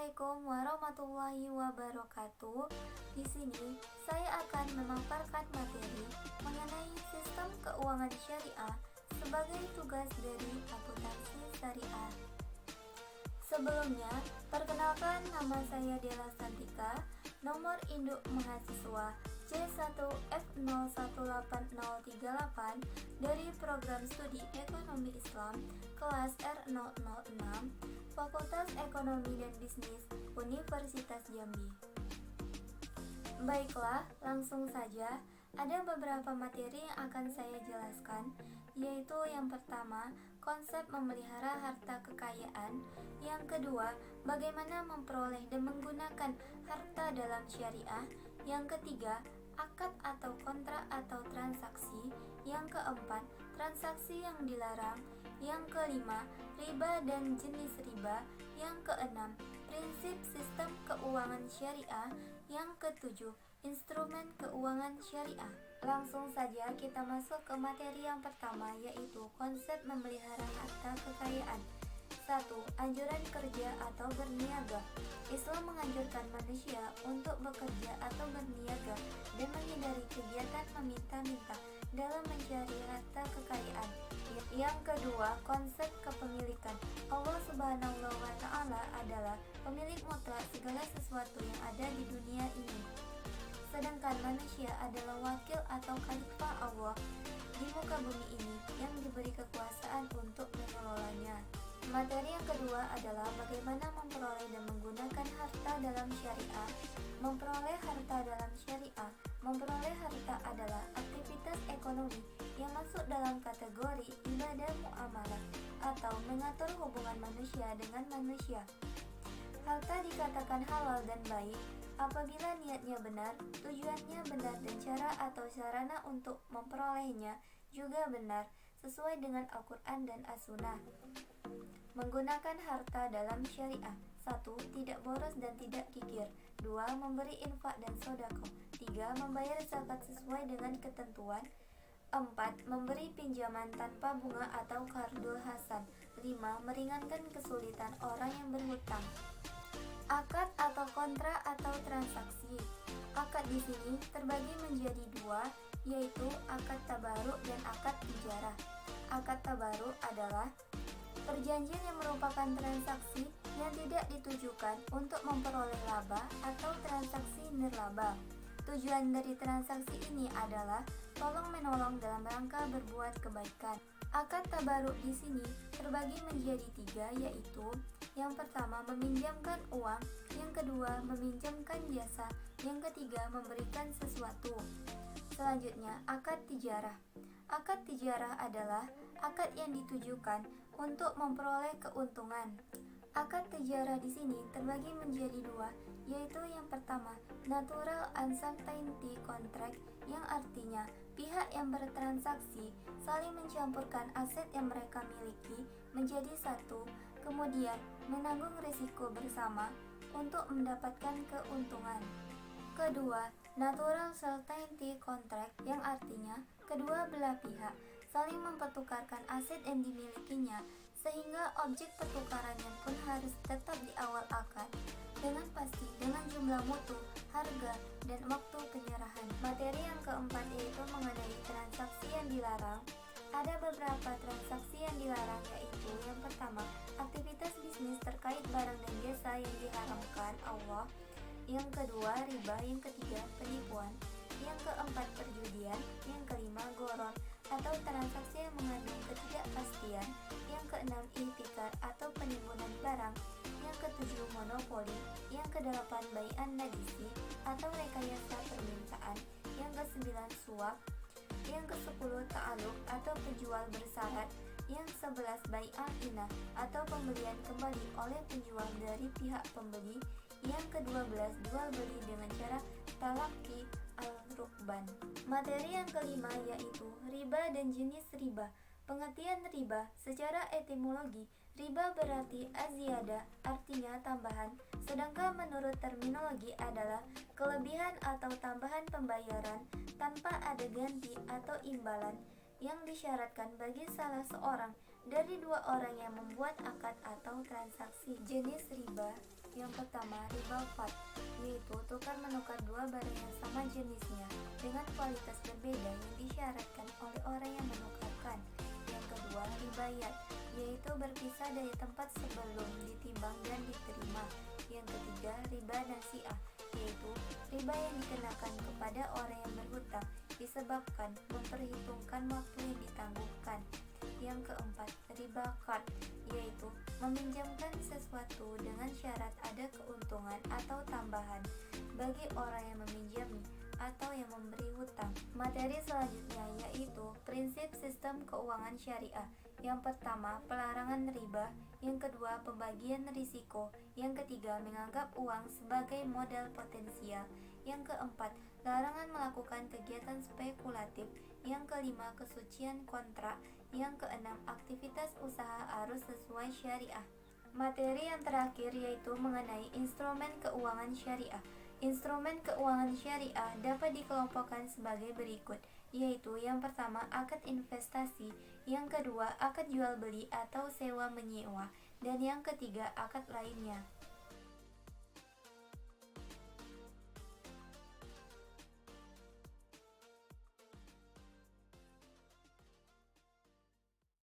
Assalamualaikum warahmatullahi wabarakatuh. Di sini saya akan memaparkan materi mengenai sistem keuangan syariah sebagai tugas dari akuntansi syariah. Sebelumnya, perkenalkan, nama saya Dela Santika, nomor induk mahasiswa C1F018038 dari program studi Ekonomi Islam kelas R006 Fakultas Ekonomi dan Bisnis Universitas Jambi. Baiklah, langsung saja. Ada beberapa materi yang akan saya jelaskan, yaitu yang pertama, konsep memelihara harta kekayaan. Yang kedua, bagaimana memperoleh dan menggunakan harta dalam syariah. Yang ketiga, akad atau kontrak atau transaksi. Yang keempat, transaksi yang dilarang. Yang kelima, riba dan jenis riba. Yang keenam, prinsip sistem keuangan syariah. Yang ketujuh, instrumen keuangan syariah. Langsung saja kita masuk ke materi yang pertama, yaitu konsep memelihara harta kekayaan. 1. Anjuran kerja atau berniaga. Islam menganjurkan manusia untuk bekerja atau berniaga dan menghindari kegiatan meminta-minta dalam mencari harta kekayaan. Yang kedua, konsep kepemilikan. Allah Subhanahu wa Ta'ala adalah pemilik mutlak segala sesuatu yang ada di dunia ini, sedangkan manusia adalah wakil atau khalifah Allah di muka bumi ini yang diberi kekuasaan untuk mengelolanya. Materi yang kedua adalah bagaimana memperoleh dan menggunakan harta dalam syariah. Memperoleh harta dalam syariah. Memperoleh harta adalah aktivitas ekonomi yang masuk dalam kategori ibadah muamalah atau mengatur hubungan manusia dengan manusia. Harta dikatakan halal dan baik apabila niatnya benar, tujuannya benar, dan cara atau sarana untuk memperolehnya juga benar sesuai dengan Al-Quran dan As-Sunnah. Menggunakan harta dalam syariah. 1. Tidak boros dan tidak kikir. 2. Memberi infak dan sodako. 3. Membayar zakat sesuai dengan ketentuan. 4. Memberi pinjaman tanpa bunga atau qardul hasan. 5. Meringankan kesulitan orang yang berhutang. Akad atau kontrak atau transaksi. Akad di sini terbagi menjadi dua, yaitu akad tabaruk dan akad tijarah. Akad tabaruk adalah perjanjian yang merupakan transaksi yang tidak ditujukan untuk memperoleh laba atau transaksi nirlaba. Tujuan dari transaksi ini adalah tolong-menolong dalam rangka berbuat kebaikan. Akad tabaruk di sini terbagi menjadi tiga, yaitu yang pertama meminjamkan uang, yang kedua meminjamkan jasa, yang ketiga memberikan sesuatu. Selanjutnya, akad tijarah. Akad tijarah adalah akad yang ditujukan untuk memperoleh keuntungan. Akad tijarah di sini terbagi menjadi dua, yaitu yang pertama, natural uncertainty contract, yang artinya pihak yang bertransaksi saling mencampurkan aset yang mereka miliki menjadi satu, kemudian menanggung risiko bersama untuk mendapatkan keuntungan. Kedua, natural certainty contract, yang artinya kedua belah pihak saling mempertukarkan aset yang dimilikinya, sehingga objek pertukarannya pun harus tetap di awal akad dengan pasti dengan jumlah mutu, harga, dan waktu penyerahan. Materi yang keempat yaitu mengenai transaksi yang dilarang. Ada beberapa transaksi yang dilarang, yaitu yang pertama, aktivitas bisnis terkait barang dan jasa yang diharamkan Allah. Yang kedua, riba. Yang ketiga, penipuan. Yang keempat, perjudian. Yang kelima, gharar atau transaksi yang mengandung ketidakpastian. Yang keenam, ihtikar atau penimbunan barang. Yang ketujuh, monopoli. Yang kedelapan, bai'an najisi atau rekayasa permintaan. Yang kesembilan, suap. Yang ke-10, ta'aluk atau penjual bersyarat. Yang 11, bai'al inah atau pembelian kembali oleh penjual dari pihak pembeli. Yang ke-12, jual beli dengan cara talaki al-rukban. Materi yang kelima yaitu riba dan jenis riba. Pengertian riba secara etimologi, riba berarti aziyadah, artinya tambahan, sedangkan menurut terminologi adalah kelebihan atau tambahan pembayaran tanpa ada ganti atau imbalan yang disyaratkan bagi salah seorang dari dua orang yang membuat akad atau transaksi. Jenis riba. Yang pertama, riba fad, yaitu tukar menukar dua barang yang sama jenisnya dengan kualitas berbeda yang disyaratkan oleh orang yang menukarkan. Yang kedua, ribayat, yaitu berpisah dari tempat sebelum ditimbang dan diterima. Yang ketiga, riba nasi'ah, yaitu riba yang dikenakan kepada orang yang berhutang disebabkan memperhitungkan waktu yang ditangguhkan. Yang keempat, riba qard, yaitu meminjamkan sesuatu dengan syarat ada keuntungan atau tambahan bagi orang yang meminjami atau yang memberi hutang. Materi selanjutnya yaitu prinsip sistem keuangan syariah. Yang pertama, pelarangan riba. Yang kedua, pembagian risiko. Yang ketiga, menganggap uang sebagai modal potensial. Yang keempat, larangan melakukan kegiatan spekulatif. Yang kelima, kesucian kontrak. Yang keenam, aktivitas usaha harus sesuai syariah. Materi yang terakhir yaitu mengenai instrumen keuangan syariah. Instrumen keuangan syariah dapat dikelompokkan sebagai berikut, yaitu yang pertama akad investasi, yang kedua akad jual beli atau sewa menyewa, dan yang ketiga akad lainnya.